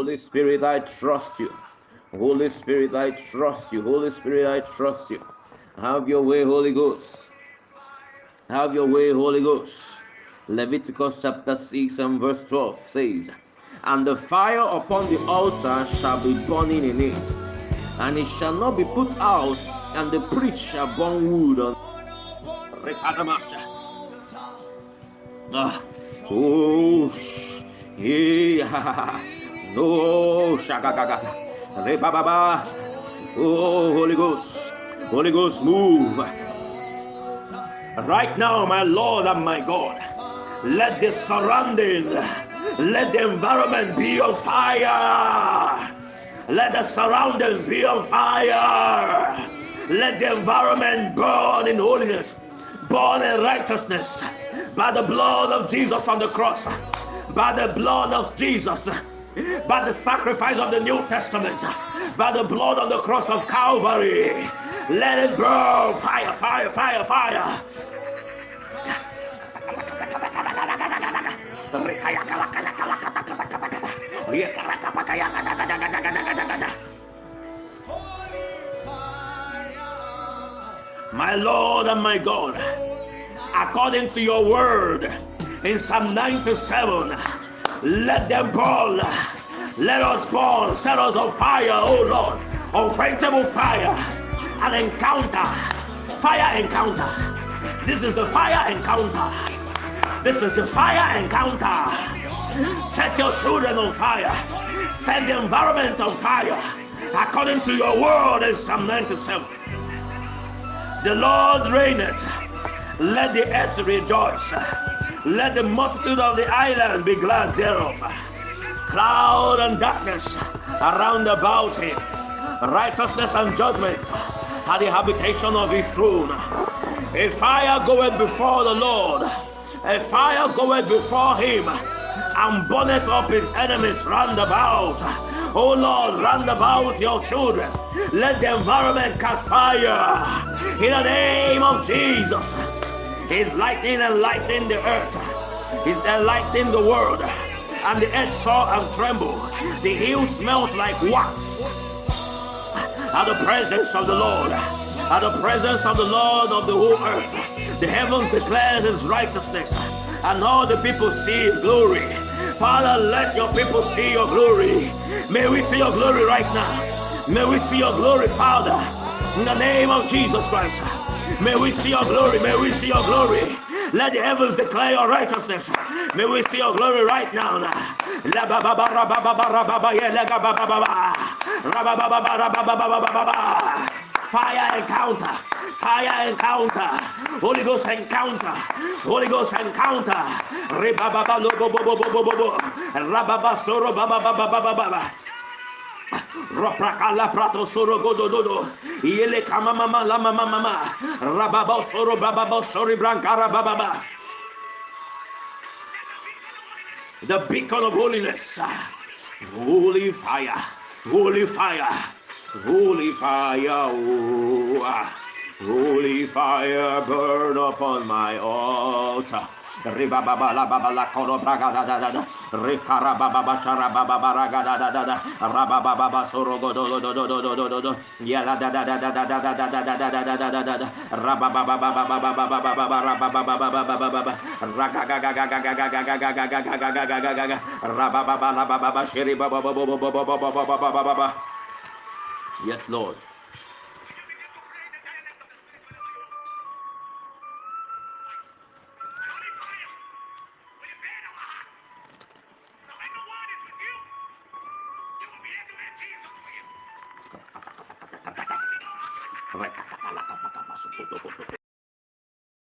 Holy Spirit, I trust you. Holy Spirit, I trust you. Holy Spirit, I trust you. Have your way, Holy Ghost. Have your way, Holy Ghost. Leviticus chapter 6 and verse 12 says, and the fire upon the altar shall be burning in it, and it shall not be put out, and the priest shall burn wood on. Oh, yeah. No, shagagaga. Rebababa. Oh, Holy Ghost. Holy Ghost, move. Right now, my Lord and my God, let the surrounding, let the environment be on fire. Let the surroundings be on fire. Let the environment burn in holiness, burn in righteousness, by the blood of Jesus on the cross, by the blood of Jesus, by the sacrifice of the New Testament, by the blood on the cross of Calvary. Let it burn. Fire, fire, fire, fire. My Lord and my God, according to your word in Psalm 97, let them burn. Let us burn. Set us on fire, oh Lord. Unquenchable fire. An encounter. Fire encounter. This is the fire encounter. This is the fire encounter. Set your children on fire. Set the environment on fire. According to your word in Psalm 97. The Lord reigneth. Let the earth rejoice. Let the multitude of the islands be glad thereof. Cloud and darkness around about him. Righteousness and judgment are the habitation of his throne. A fire goeth before the Lord. A fire goeth before him, and burneth up his enemies round about. Oh Lord, round about your children. Let the environment catch fire. In the name of Jesus. He's lightning and lighting the earth. He's enlightening the world. And the earth saw and trembled. The hills smelt like wax. At the presence of the Lord. At the presence of the Lord of the whole earth. The heavens declare his righteousness, and all the people see his glory. Father, let your people see your glory. May we see your glory right now. May we see your glory, Father, in the name of Jesus Christ. May we see your glory. May we see your glory. Let the heavens declare your righteousness. May we see your glory right now. Fire encounter. Fire encounter. Holy Ghost encounter. Holy Ghost encounter. Raprakala prato soro godododo. Yele kama mama lama mama. Rababa soro bababa sori brankara bababa. The beacon of holiness. Holy fire. Holy fire. Holy fire, oh, holy fire, burn upon my altar. Ribababa la baba la koro braga da da da da. Rikara baba bashara baba baraga da da da da. Rababa baba soro go do do do do do do do do. Yala da da da da da da da da da da da da da da da da. Rababa baba baba baba baba baba rababa baba baba baba. Raga ga ga ga ga ga ga ga ga ga ga ga ga ga ga ga ga. Rababa baba baba shiri baba baba baba baba baba baba. Yes, Lord.